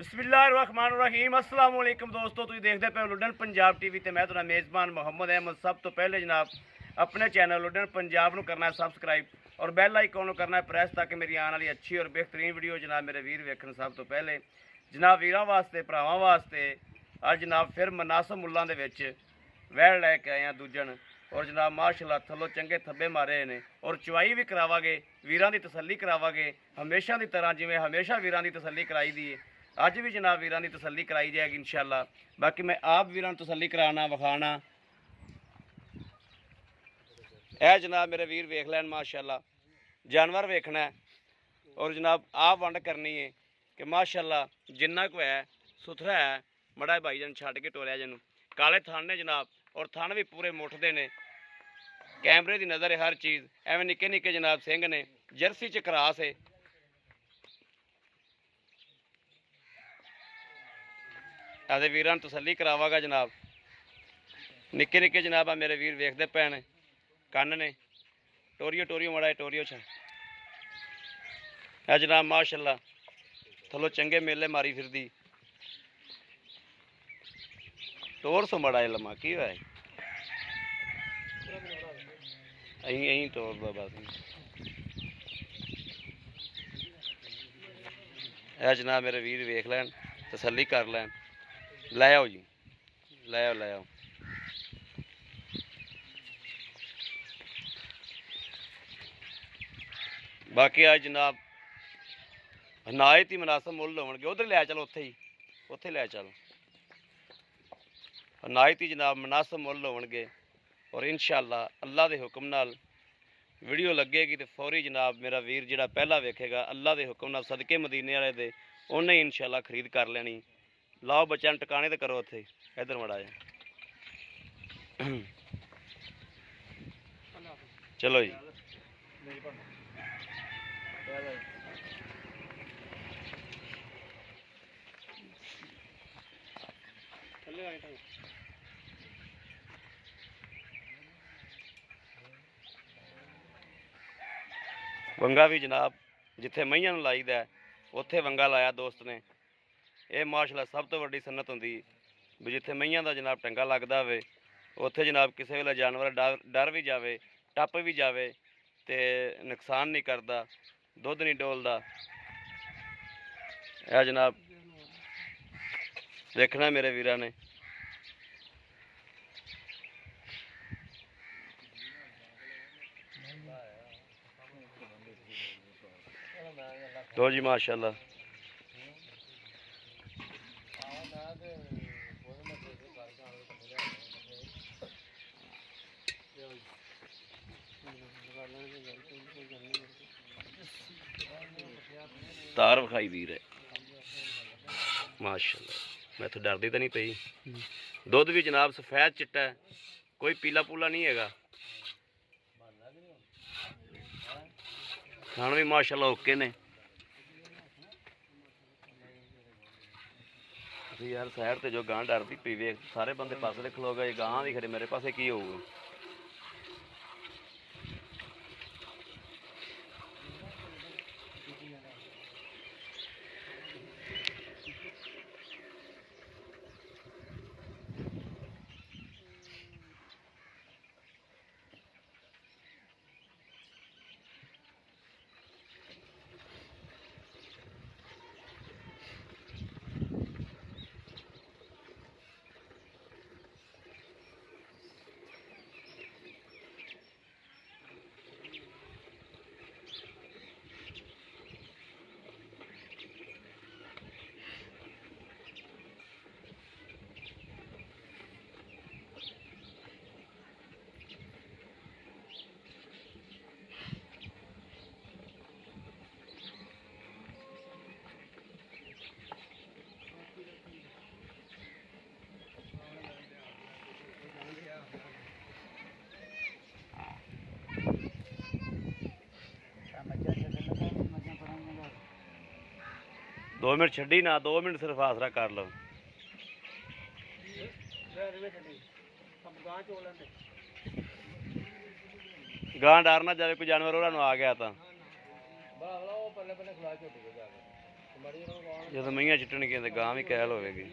बिस्मिल्लाहिर्रहमानिर्रहीम अस्सलाम वालेकुम दोस्तों, तुम देखते पे लुडन पंजाब टीवी ते मैं तुहाडा मेज़बान मोहम्मद अहमद। सब तो पहले जनाब अपने चैनल लुडन पंजाब नूं करना है सबसक्राइब और बैल आइकॉन नूं करना है प्रेस ताकि मेरी आने वाली अच्छी और बेहतरीन वीडियो जनाब मेरे वीर वेखण। सब तो पहले जनाब वीरां वास्ते भरावां वास्ते अज जनाब फिर मनासब मुल्लां दे विच वैल लैके आए हैं दूजन और जनाब माशाअल्लाह थल्लों चंगे थब्बे मारे ने और चवाई भी करावांगे, वीरां दी तसल्ली करावांगे हमेशा की तरह जिवें हमेशा वीरां दी तसल्ली कराई दी है। अज भी जनाब वीरां दी तसल्ली कराई जाएगी इंशाअल्लाह। बाकी मैं आप वीरां तसल्ली कराना विखाना है जनाब मेरे वीर वेख लैन माशाअल्लाह जानवर वेखना है और जनाब आप वंड करनी है कि माशाअल्लाह जिन्ना को है सुथरा है मड़ा भाई जन छड़ के टोरिया जन काले थान ने जनाब और थान भी पूरे मुठते ने कैमरे की नज़र है हर चीज़ एवं निके निके जनाब सिंह ने जर्सी च क्रास है आदे वीरां तसल्ली करावागा जनाब। निके निके जनाब आ मेरे वीर वेखते पे ने कन्न ने टोरियो टोरियो मड़ा टोरियो छ जनाब माशाअल्लाह थलो चंगे मेले मारी फिरदी टोर सो मड़ा लम्मा की है अं टोर बस है जनाब मेरे वीर वेख लैन तसल्ली कर लैन। लै आओ जी लै आओ लै आओ। बाकी आज जनाब हनायत ही मुनासब मुल होवणगे उधर लै चलो उत्थे लै चल हनायत ही जनाब मुनासब मुल होवणगे और इंशाअल्लाह अल्लाह के हुक्म नाल वीडियो लगेगी तो फौरी जनाब मेरा वीर जिहड़ा पहला वेखेगा अल्लाह के हुक्म नाल सदके मदीने वाले दे उन्हें ही इंशाअल्लाह खरीद कर लेनी। लाओ बच्चों टकाने तो करो उत्थे इधर मड़ा जा चलो जी। वंगा भी जनाब जिथे महियां नूं लाईदा उत्थे वंगा लाया दोस्त ने। यह माशाअल्लाह सब तो वड्डी सन्नत हुंदी भी जिथे महियां दा जनाब टंगा लगदा होवे उत्थे जनाब किसी वेले जानवर डर भी जावे टप भी जावे ते नुकसान नहीं करदा दुध नहीं डोलदा। यह जनाब देखना मेरे वीरां ने तो जी माशाअल्लाह तार विखाई वीर है माशाअल्लाह। मैं तो डरदी तो नहीं पई। दुध भी जनाब सफेद चिट्टा है कोई पीला पूला नहीं है। खान भी माशाअल्लाह ओके ने यार साइड ते जो गां डरती पी वे सारे बंदे पासे खलो गए गां भी खड़े मेरे पासे की होगा। दो मिनट छड़ी ना 2 मिनट सिर्फ आसरा कर लो। गां डर ना जाए कोई जानवर आ गया तो ਜਦੋਂ ਮਈਆਂ ਛਿੱਟਣਗੀਆਂ ਤੇ ਗਾਂ ਵੀ ਕੈਲ ਹੋਵੇਗੀ।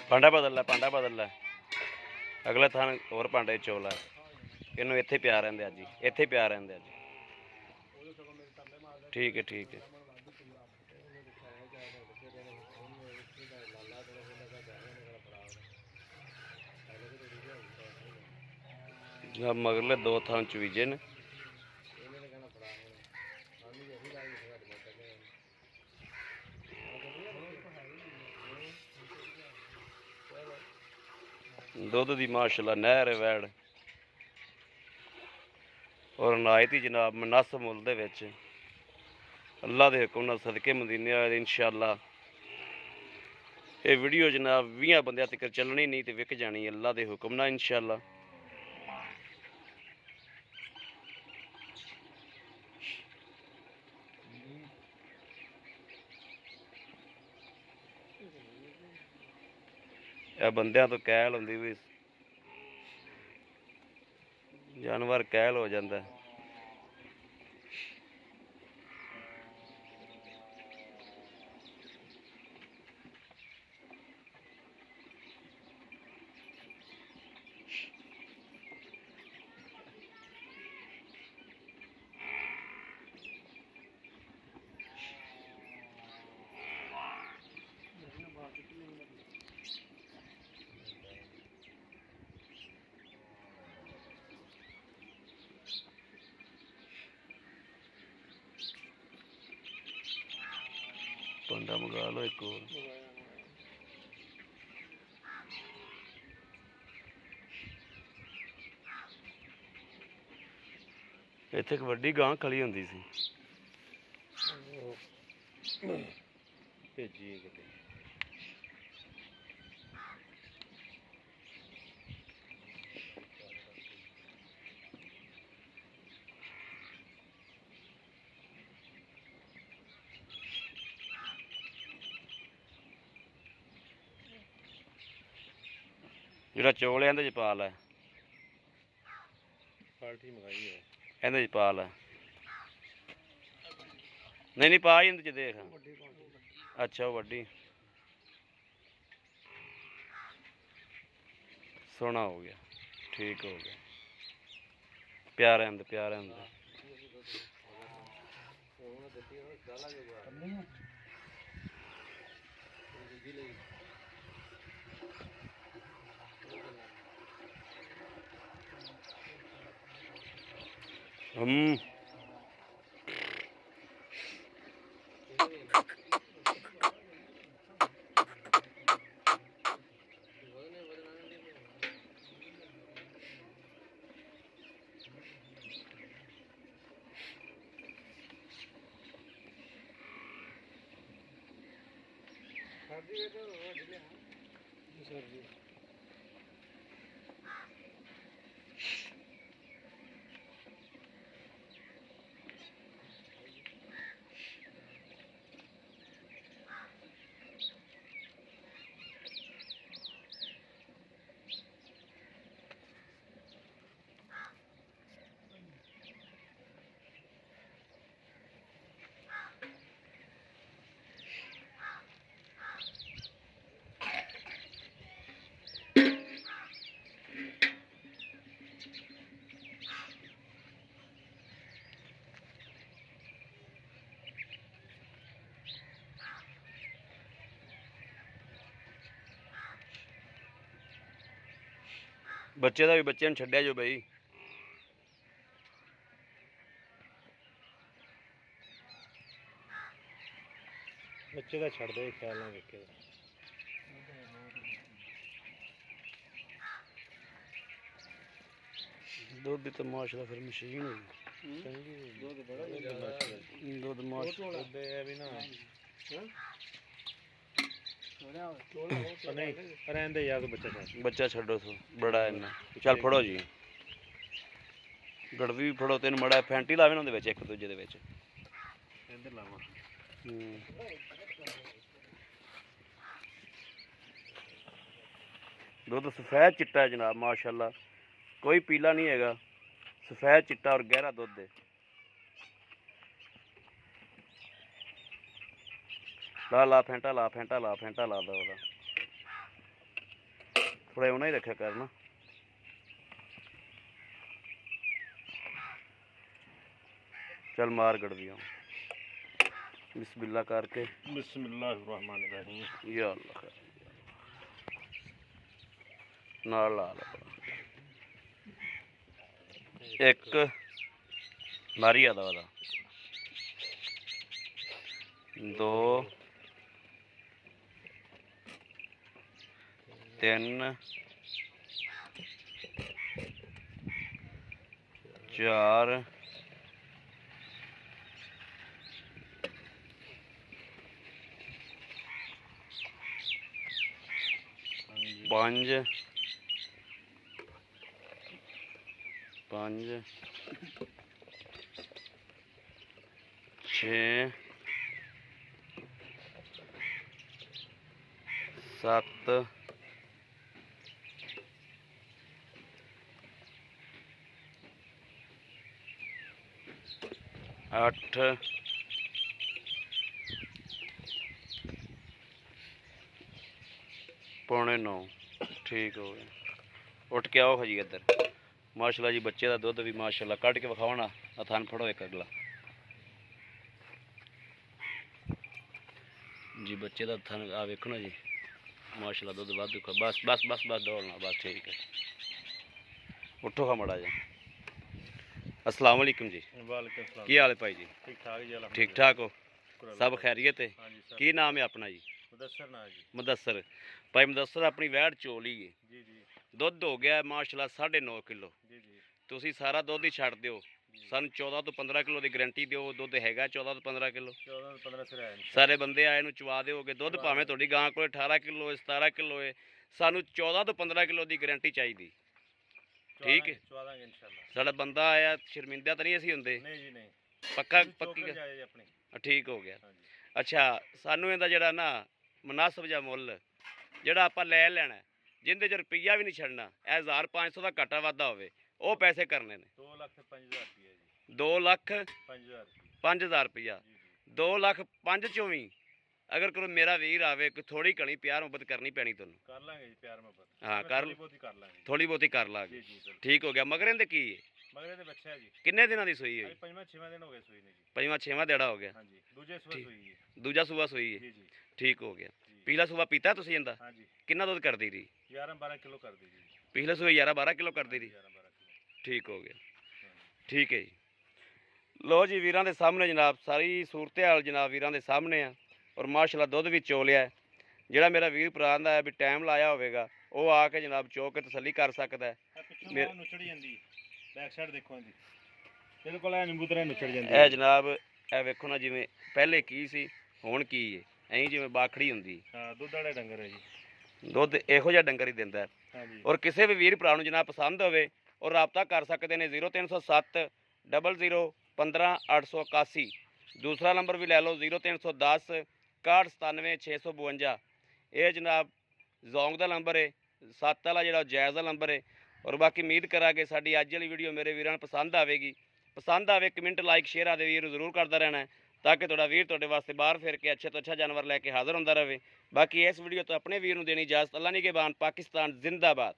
ਭਾਂਡਾ ਬਦਲ ਲੈ ਅਗਲੇ ਥਾਂ ਹੋਰ ਭਾਂਡੇ ਚੋਲਾ ਇਹਨੂੰ ਇੱਥੇ ਪਿਆ ਰਹਿੰਦੇ ਅੱਜ, ਇੱਥੇ ਪਿਆ ਰਹਿੰਦੇ ਅੱਜ। ਠੀਕ ਹੈ ਠੀਕ ਹੈ। ਮਗਰਲੇ 2 ਥਾਂ ਚਵੀਜੇ ਨੇ। ਦੁੱਧ ਦੀ ਮਾਸ਼ਾਅੱਲਾ ਨਹਿਰ ਵੈੜ ਔਰ ਨਾਇਤੀ ਜਨਾਬ ਮਨਸ ਮੁੱਲ ਦੇ ਵਿੱਚ ਅੱਲਾ ਦੇ ਹੁਕਮ ਨਾਲ ਸਦਕੇ ਮਦੀਨੇ ਵਾਲੇ ਇੰਸ਼ਾਅੱਲਾ ਇਹ ਵੀਡੀਓ ਜਨਾਬ 20 ਬੰਦਿਆਂ ਤੱਕ ਚੱਲਣੀ ਨਹੀਂ ਤੇ ਵਿਕ ਜਾਣੀ ਅੱਲਾ ਦੇ ਹੁਕਮ ਨਾਲ ਇੰਸ਼ਾਅੱਲਾ। ਇਹ ਬੰਦਿਆਂ ਤੋਂ ਕਹਿਲ ਹੁੰਦੀ ਵੀ ਜਾਨਵਰ ਕਹਿਲ ਹੋ ਜਾਂਦਾ। ਭਾਂਡਾ ਮੰਗਾ ਲਓ ਇੱਕ ਹੋਰ। ਇੱਥੇ ਇੱਕ ਵੱਡੀ ਗਾਂ ਖਲੀ ਹੁੰਦੀ ਸੀ ਭੇਜੀ ਕਿਤੇ। ਜਿਹੜਾ ਚੌਲ ਇਹਦੇ 'ਚ ਪਾ ਲੈ, ਪਾਲਟੀ ਮੰਗਾਈ ਹੈ ਇਹਦੇ 'ਚ ਪਾ ਲੈ। ਨਹੀਂ ਪਾ ਹੀ ਇਹਦੇ 'ਚ ਦੇਖ। ਅੱਛਾ ਉਹ ਵੱਡੀ ਸੋਹਣਾ ਹੋ ਗਿਆ, ਠੀਕ ਹੋ ਗਿਆ। ਪਿਆਰ ਅੰਦ ਬੱਚੇ ਦਾ ਵੀ ਬੱਚੇ ਨੂੰ ਛੱਡਿਆ ਜੋ ਬਈ। ਬੱਚੇ ਦਾ ਛੱਡ ਦੇ, ਖਿਆਲ ਨਾਲ ਵੇਖੇ। ਦੁੱਧ ਦੀ ਤਾਂ ਮਾਸ਼ਾਅੱਲਾ ਫਿਰ ਮਸ਼ੀਨ ਹੋਈ। ਦੁੱਧ ਬੜਾ ਦੁੱਧ ਮਾਸ਼ਾਅੱਲਾ ਦੁੱਧ ਇਹ ਵੀ ਨਾ ਨਹੀਂ ਰਹਿੰਦੇ ਯਾਰ ਤੂੰ ਬੱਚਾ ਛੱਡ। ਬੱਚਾ ਛੱਡੋ ਸੋ ਬੜਾ ਇੰਨਾ। ਚੱਲ ਫੜੋ ਜੀ, ਗੜਵੀ ਵੀ ਫੜੋ, ਤੈਨੂੰ ਮੜਾ ਫੈਂਟੀ ਲਾਵੇ ਨਾ ਉਹਦੇ ਵਿੱਚ, ਇੱਕ ਦੂਜੇ ਦੇ ਵਿੱਚ। ਇੱਧਰ ਲਾਵਾਂ। ਦੁੱਧ ਸਫੈਦ ਚਿੱਟਾ ਹੈ ਜਨਾਬ ਮਾਸ਼ਾਅੱਲਾ, ਕੋਈ ਪੀਲਾ ਨਹੀਂ ਹੈਗਾ, ਸਫੈਦ ਚਿੱਟਾ ਔਰ ਗਹਿਰਾ ਦੁੱਧ ਹੈ। ਲਾ ਲਾ ਫੈਂਟਾ ਲਾ, ਫੈਂਟਾ ਲਾ, ਫੈਂਟਾ ਲਾ ਦਾ ਉਹਦਾ ਥੋੜਾ ਉਹਨਾਂ ਹੀ ਰੱਖਿਆ ਕਰਨਾ। ਚੱਲ ਮਾਰ ਗੜਵੀਆਂ ਬਿਸਮਿल्लाह करके। बिस्मिल्लाहिर्रहमानिर्रहीम। या अल्लाह नाल ला ला एक मारी आदा वाला, दो तीन चार पांच पांच छे सत्त अठ पौने 9। ठीक हो गया। उठ के आओ जी इधर। माशाल्लाह जी बच्चे का दुध भी माशाल्लाह कट के विखाओ ना। थान फड़ो एक अगला जी, बच्चे का थान आ वेखो ना जी माशाल्लाह दुध वाधू। बस बस बस बस दौड़ना बस, ठीक है। उठो खा मड़ा जा। अस्सलाम वालेकुम जी। वालेकुम सलाम। की हाल है भाई जी? ठीक ठाक जी। ठीक ठाक हो? सब खैरियत है? हाँ जी सर। की नाम है अपना जी? मुदस्सर ना जी। मुदस्सर भाई। मुदस्सर अपनी वैड़ चोली है जी जी। दुध हो गया माशाल्लाह 9.5 किलो। जी जी। ਤੁਸੀਂ ਸਾਰਾ ਦੁੱਧ ਹੀ ਛੱਡ ਦਿਓ, ਸਾਨੂੰ 14 ਤੋਂ 15 ਕਿਲੋ ਦੀ ਗਰੰਟੀ ਦਿਓ। ਦੁੱਧ ਹੈਗਾ 14 ਤੋਂ 15 ਕਿਲੋ। 14 ਤੋਂ 15 ਸਿਰ ਹੈ। ਸਾਰੇ ਬੰਦੇ ਆਏ ਨੂੰ ਚਵਾ ਦਿਓਗੇ ਦੁੱਧ, ਭਾਵੇਂ ਤੁਹਾਡੀ ਗਾਂ ਕੋਲ 18 ਕਿਲੋ ਹੈ 17 ਕਿਲੋ ਹੈ, ਸਾਨੂੰ 14 ਤੋਂ 15 ਕਿਲੋ ਦੀ ਗਰੰਟੀ ਚਾਹੀਦੀ। ਠੀਕ ਹੈ, ਚਵਾ ਦਾਂਗੇ ਇਨਸ਼ਾਅੱਲਾ। ਸਾਡਾ ਬੰਦਾ ਆਇਆ ਸ਼ਰਮਿੰਦਾ ਤਾਂ ਨਹੀਂ ਅਸੀਂ ਹੁੰਦੇ? ਨਹੀਂ ਜੀ ਨਹੀਂ। ਪੱਕਾ ਪੱਕੀ ਜਾਏ ਆਪਣੀ। ਠੀਕ ਹੋ ਗਿਆ। ਹਾਂਜੀ। ਅੱਛਾ, ਸਾਨੂੰ ਇਹਦਾ ਜਿਹੜਾ ਨਾ ਮੁਨਾਸਬ ਜਿਹਾ ਮੁੱਲ ਜਿਹੜਾ ਆਪਾਂ ਲੈ ਲੈਣਾ, ਜਿੰਦੇ 'ਚ ਰੁਪਈਆ ਵੀ ਨਹੀਂ ਛੱਡਣਾ, ਇਹ 1500 ਦਾ ਘਾਟਾ ਵਾਧਾ ਹੋਵੇ, ਉਹ ਪੈਸੇ ਕਰਨੇ ਨੇ। 2,05,000 ਰੁਪਏ ਜੀ। 2,05,000 ਰੁਪਈਆ। 2,05,000 ਚੋਂ ਵੀ ਅਗਰ ਕੋਈ ਮੇਰਾ ਵੀਰ ਆਵੇ, ਕੋਈ ਥੋੜੀ ਘਣੀ ਪਿਆਰ ਮੁਹੱਬਤ ਕਰਨੀ ਪੈਣੀ ਤੁਹਾਨੂੰ। ਕਰ ਲਾਂਗੇ ਜੀ ਪਿਆਰ ਮੁਹੱਬਤ। ਹਾਂ ਕਰ ਲਾਂਗੇ। ਥੋੜੀ ਬਹੁਤੀ ਕਰ ਲਾਂਗੇ। ਜੀ ਜੀ। ਠੀਕ ਹੋ ਗਿਆ। ਮਗਰ ਇਹਦੇ ਕੀ ਹੈ? ਮਗਰ ਦੇ ਬੱਚਾ ਜੀ। ਕਿੰਨੇ ਦਿਨਾਂ ਦੀ ਸੂਈ ਹੈ? ਅੱਜ 5ਵਾਂ ਦਿਨ ਹੋ ਗਿਆ ਸੂਈ ਨੇ ਜੀ। 5ਵਾਂ ਦਿਹਾੜਾ ਹੋ ਗਿਆ। ਹਾਂਜੀ। ਦੂਜੇ ਸੂਆ ਸੂਈ ਹੈ। ਦੂਜਾ ਸੂਆ ਸੂਈ ਹੈ। ਜੀ ਜੀ। ਠੀਕ ਹੋ ਗਿਆ। ਪੀਲਾ ਸੂਆ ਪੀਤਾ ਤੁਸੀਂ ਇਹਦਾ? ਹਾਂਜੀ। ਕਿੰਨਾ ਦੁੱਧ ਕਰਦੀ ਰਹੀ? 11-12 ਕਿਲੋ ਕਰਦੀ ਜੀ। ਪਿਛਲੇ ਸੂਏ 11-12 ਕਿਲੋ ਕਰਦੀ ਰਹੀ। 11-12 ਕਿਲੋ। ਠੀਕ ਹੋ ਗਿਆ। ਠੀਕ ਹੈ ਜੀ। ਲੋ ਜੀ ਵੀਰਾਂ ਦੇ ਸਾਹਮਣੇ ਜਨਾਬ ਸਾਰੀ ਸੂਰਤ ਹਾਲ ਜਨਾਬ ਵੀਰਾਂ ਦੇ ਸਾਹਮਣੇ ਆ, ਔਰ ਮਾਸ਼ਾਅੱਲਾ ਦੁੱਧ ਵੀ ਚੋ ਲਿਆ। ਜਿਹੜਾ ਮੇਰਾ ਵੀਰ ਭਰਾ ਦਾ ਵੀ ਟਾਈਮ ਲਾਇਆ ਹੋਵੇਗਾ ਉਹ ਆ ਕੇ ਜਨਾਬ ਚੋ ਕੇ ਤਸੱਲੀ ਕਰ ਸਕਦਾ ਹੈ। ਪਿੱਛੋਂ ਨੁੱਚੜ ਜਾਂਦੀ ਬੈਕ ਸਾਈਡ ਦੇਖੋ ਜੀ, ਬਿਲਕੁਲ ਐ ਨਿੰਬੂ ਤਰ੍ਹਾਂ ਨੁੱਚੜ ਜਾਂਦੀ। ਇਹ ਜਨਾਬ ਇਹ ਵੇਖੋ ਨਾ, ਜਿਵੇਂ ਪਹਿਲੇ ਕੀ ਸੀ ਹੁਣ ਕੀ ਹੈ, ਐਂ ਜਿਵੇਂ ਬਾਖੜੀ ਹੁੰਦੀ। ਹਾਂ, ਦੁੱਧ ਵਾਲੇ ਡੰਗਰ ਹੈ ਜੀ। ਦੁੱਧ ਇਹੋ ਜਿਹਾ ਡੰਗਰ ਹੀ ਦਿੰਦਾ। ਹਾਂਜੀ। ਔਰ ਕਿਸੇ ਵੀ ਵੀਰ ਭਰਾ ਨੂੰ ਜਨਾਬ ਪਸੰਦ ਹੋਵੇ ਔਰ ਰਾਬਤਾ ਕਰ ਸਕਦੇ ਨੇ 0307 00 15 881। दूसरा नंबर भी ले लो 0310 61 97 652। ये जनाब जोंग का नंबर है, 7 वाला जो जायज़ का नंबर है। और बाकी उम्मीद करा कि साड़ी अज वाली वीडियो मेरे वीरां पसंद आएगी। पसंद आवे कमेंट लाइक शेयर आदि वीर जरूर करता रहना है, ताकि थोड़ा वीर तुहाडे वास्ते बाहर फिर के अच्छे तो अच्छा जानवर लैके हाज़र होंदा रहे। बाकी इस वीडियो तो अपने वीर नूं देनी इजाज़त। अल्लाह निगहबान। पाकिस्तान जिंदाबाद।